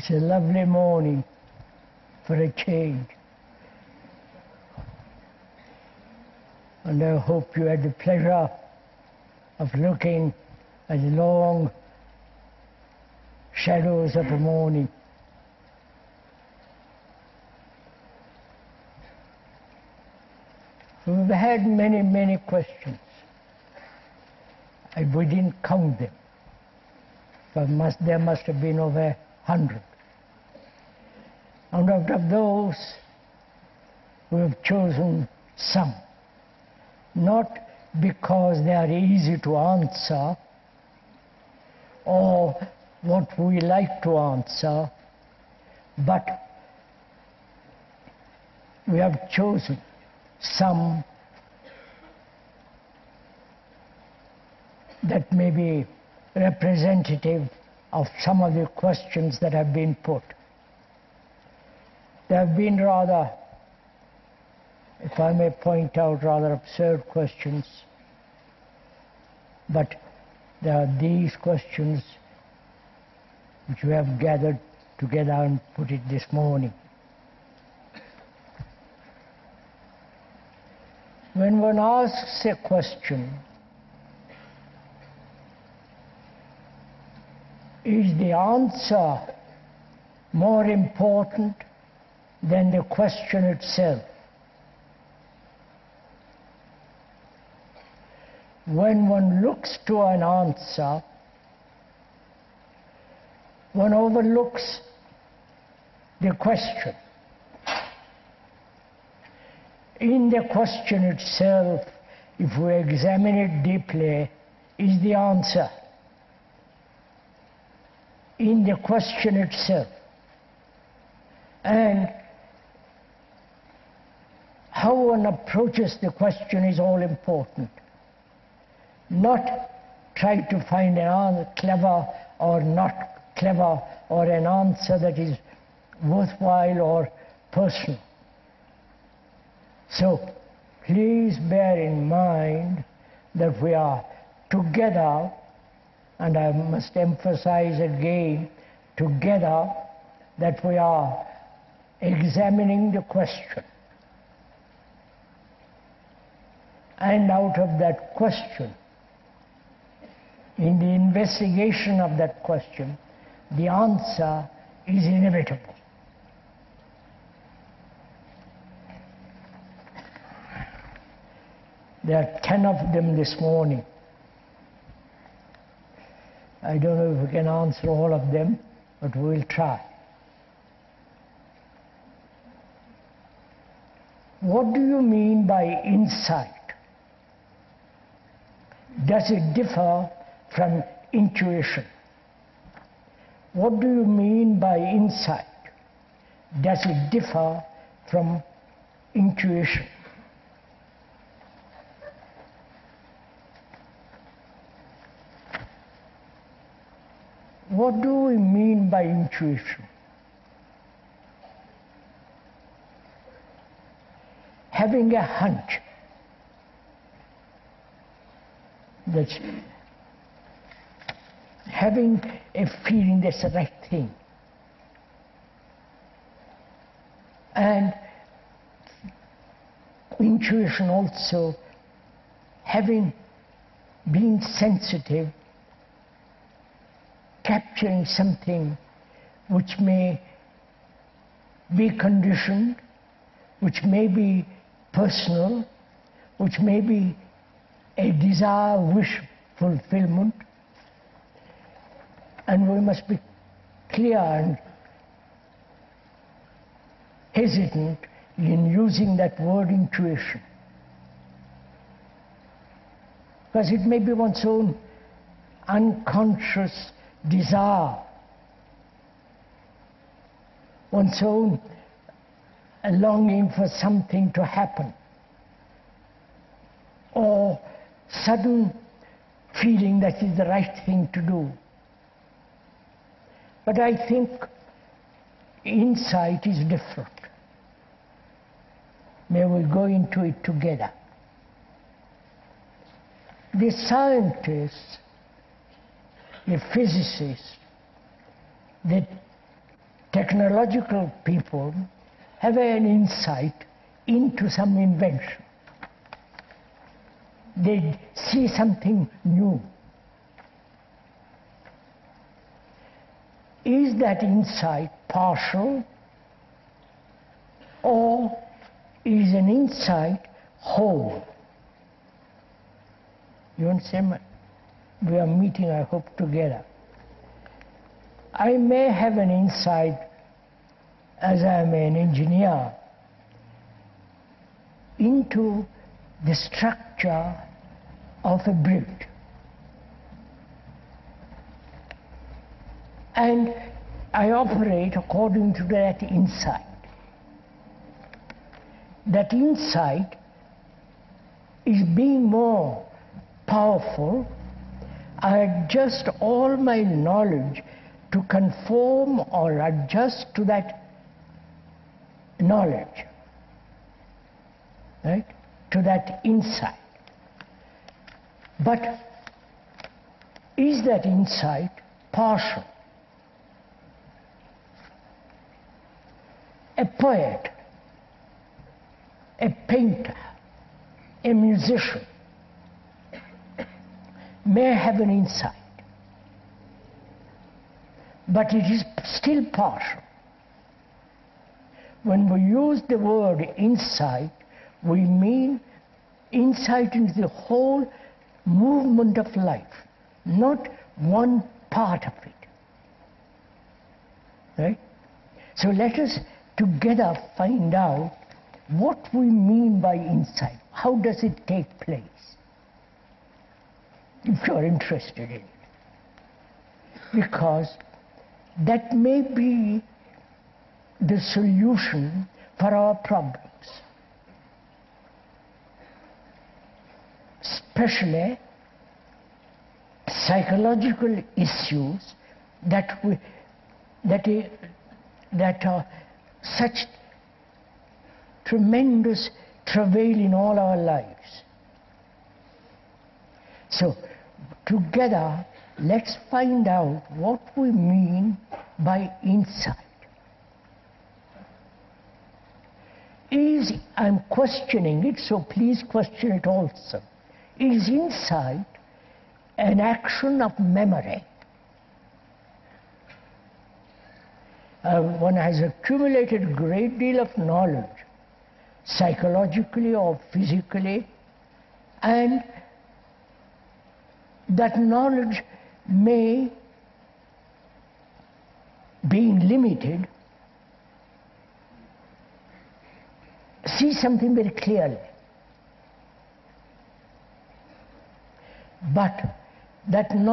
It's a lovely morning for a change. And I hope you had the pleasure of looking at the long shadows of the morning. We've had many, many questions. We didn't count them, but there must have been over 100. And out of those, we have chosen some, not because they are easy to answer or what we like to answer, but we have chosen some that may be representative of some of the questions that have been put. There have been rather, if I may point out, rather absurd questions, but there are these questions which we have gathered together and put it this morning. When one asks a question, is the answer more important than the question itself? When one looks to an answer, one overlooks the question. In the question itself, if we examine it deeply, is the answer. In the question itself. And how one approaches the question is all important. Not try to find an answer clever or not clever, or an answer that is worthwhile or personal. So please bear in mind that we are together, and I must emphasize again, together, that we are examining the question. And out of that question, in the investigation of that question, the answer is inevitable. There are 10 of them this morning. I don't know if we can answer all of them, but we'll try. What do you mean by insight? Does it differ from intuition? What do you mean by insight? Does it differ from intuition? What do we mean by intuition? Having a hunch. That's having a feeling that's the right thing. And intuition also, having been sensitive, capturing something which may be conditioned, which may be personal, which may be a desire, wish fulfillment. And we must be clear and hesitant in using that word intuition, because it may be one's own unconscious desire, one's own longing for something to happen, or sudden feeling that is the right thing to do. But I think insight is different. May we go into it together. The scientists, the physicists, the technological people have an insight into some invention. They see something new. Is that insight partial, or is an insight whole? You understand? We are meeting, I hope, together. I may have an insight, as I am an engineer, into the structure of a bridge. And I operate according to that insight. That insight is being more powerful. I adjust all my knowledge to conform or adjust to that knowledge, right? To that insight. But is that insight partial? A poet, a painter, a musician may have an insight, but it is still partial. When we use the word insight, we mean insight into the whole movement of life, not one part of it. Right? So let us together find out what we mean by insight. How does it take place? If you are interested in it. Because that may be the solution for our problems. Especially psychological issues that are such tremendous travail in all our lives. So together, let's find out what we mean by insight. I'm questioning it, so please question it also. Is insight an action of memory? One has accumulated a great deal of knowledge, psychologically or physically, and that knowledge may, being limited, see something very clearly. But that knowledge